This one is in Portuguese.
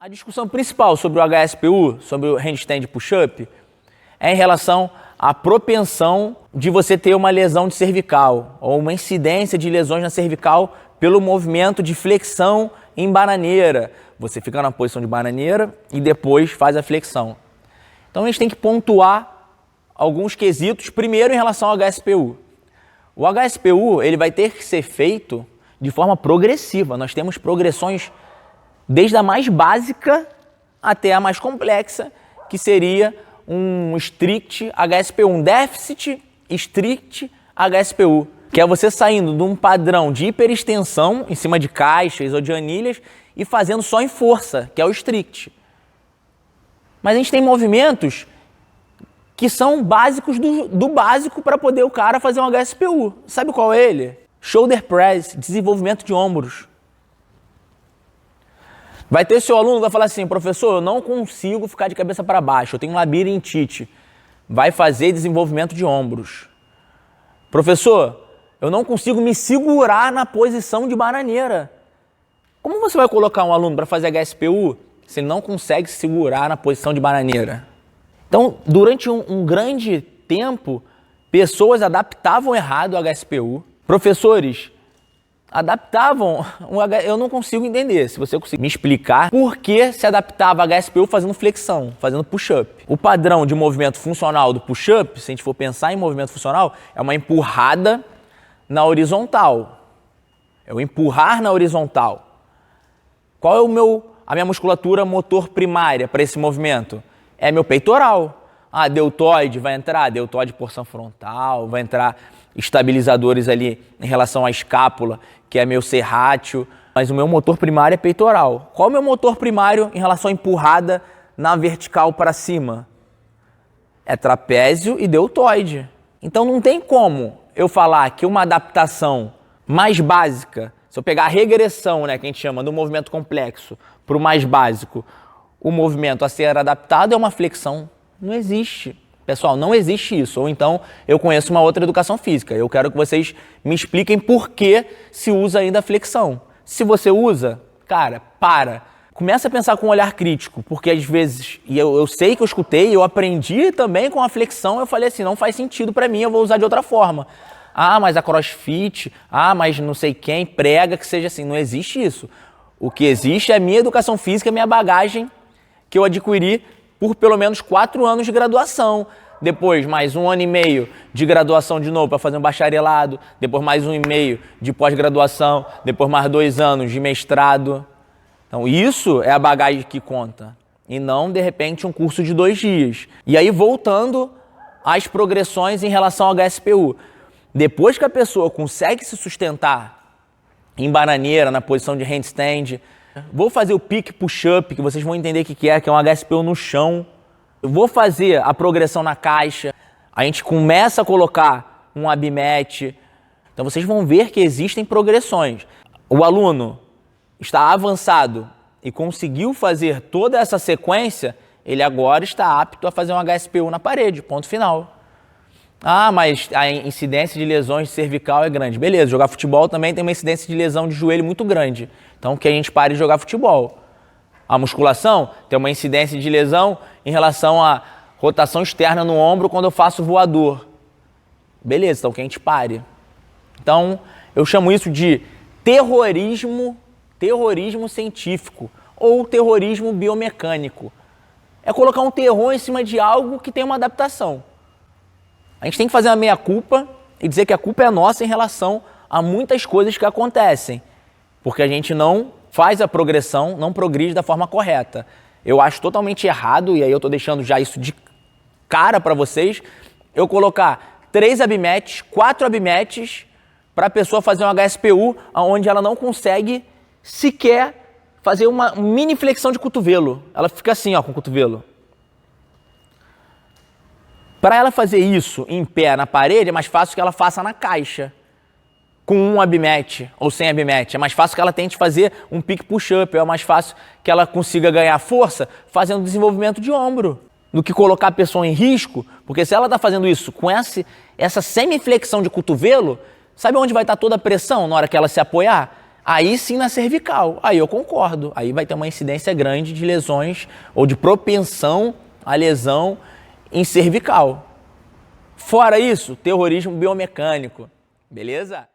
A discussão principal sobre o HSPU, sobre o handstand push-up, é em relação à propensão de você ter uma lesão de cervical ou uma incidência de lesões na cervical pelo movimento de flexão em bananeira. Você fica na posição de bananeira e depois faz a flexão. Então a gente tem que pontuar alguns quesitos, primeiro em relação ao HSPU. O HSPU ele vai ter que ser feito de forma progressiva. Nós temos progressões desde a mais básica até a mais complexa, que seria um strict HSPU, um déficit strict HSPU, que é você saindo de um padrão de hiperextensão em cima de caixas ou de anilhas e fazendo só em força, que é o strict. Mas a gente tem movimentos que são básicos do básico para poder o cara fazer um HSPU. Sabe qual é ele? Shoulder press, desenvolvimento de ombros. Vai ter seu aluno que vai falar assim, professor, eu não consigo ficar de cabeça para baixo, eu tenho labirintite. Vai fazer desenvolvimento de ombros. Professor, eu não consigo me segurar na posição de bananeira. Como você vai colocar um aluno para fazer HSPU se ele não consegue se segurar na posição de bananeira? Então, durante um grande tempo, pessoas adaptavam errado o HSPU. Professores adaptavam, eu não consigo entender, se você conseguir me explicar por que se adaptava a HSPU fazendo flexão, fazendo push-up. O padrão de movimento funcional do push-up, se a gente for pensar em movimento funcional, é uma empurrada na horizontal. É o empurrar na horizontal. Qual é a minha musculatura motor primária para esse movimento? É meu peitoral. Deltoide vai entrar, deltoide porção frontal, vai entrar estabilizadores ali em relação à escápula, que é meu serrátil, mas o meu motor primário é peitoral. Qual é o meu motor primário em relação à empurrada na vertical para cima? É trapézio e deltoide. Então não tem como eu falar que uma adaptação mais básica, se eu pegar a regressão, que a gente chama do movimento complexo, para o mais básico, o movimento a ser adaptado é uma flexão. Não existe. Pessoal, não existe isso. Ou então eu conheço uma outra educação física. Eu quero que vocês me expliquem por que se usa ainda a flexão. Se você usa, cara, para. Começa a pensar com um olhar crítico, porque às vezes, e eu sei que eu escutei, eu aprendi também com a flexão, eu falei assim, não faz sentido para mim, eu vou usar de outra forma. Mas a CrossFit, mas não sei quem prega que seja assim. Não existe isso. O que existe é a minha educação física, a minha bagagem que eu adquiri por pelo menos 4 anos de graduação. Depois, mais 1 ano e meio de graduação de novo para fazer um bacharelado. Depois, mais 1 ano e meio de pós-graduação. Depois, mais 2 anos de mestrado. Então, isso é a bagagem que conta. E não, de repente, um curso de 2 dias. E aí, voltando às progressões em relação ao HSPU. Depois que a pessoa consegue se sustentar em bananeira, na posição de handstand, vou fazer o pick push-up, que vocês vão entender o que é um HSPU no chão. Eu vou fazer a progressão na caixa. A gente começa a colocar um abmat. Então vocês vão ver que existem progressões. O aluno está avançado e conseguiu fazer toda essa sequência, ele agora está apto a fazer um HSPU na parede, ponto final. Mas a incidência de lesões cervical é grande. Beleza, jogar futebol também tem uma incidência de lesão de joelho muito grande. Então que a gente pare de jogar futebol. A musculação tem uma incidência de lesão em relação à rotação externa no ombro quando eu faço voador. Beleza, então que a gente pare. Então eu chamo isso de terrorismo científico ou terrorismo biomecânico. É colocar um terror em cima de algo que tem uma adaptação. A gente tem que fazer uma meia-culpa e dizer que a culpa é nossa em relação a muitas coisas que acontecem. Porque a gente não faz a progressão, não progride da forma correta. Eu acho totalmente errado, e aí eu estou deixando já isso de cara para vocês, eu colocar 3 abmats, 4 abmats para a pessoa fazer um HSPU onde ela não consegue sequer fazer uma mini flexão de cotovelo. Ela fica assim, com o cotovelo. Para ela fazer isso em pé na parede, é mais fácil que ela faça na caixa. Com um abmat ou sem abmat. É mais fácil que ela tente fazer um pick push-up. É mais fácil que ela consiga ganhar força fazendo desenvolvimento de ombro. Do que colocar a pessoa em risco. Porque se ela está fazendo isso com essa semiflexão de cotovelo, sabe onde vai estar toda a pressão na hora que ela se apoiar? Aí sim na cervical, aí eu concordo. Aí vai ter uma incidência grande de lesões ou de propensão à lesão em cervical. Fora isso, terrorismo biomecânico, beleza?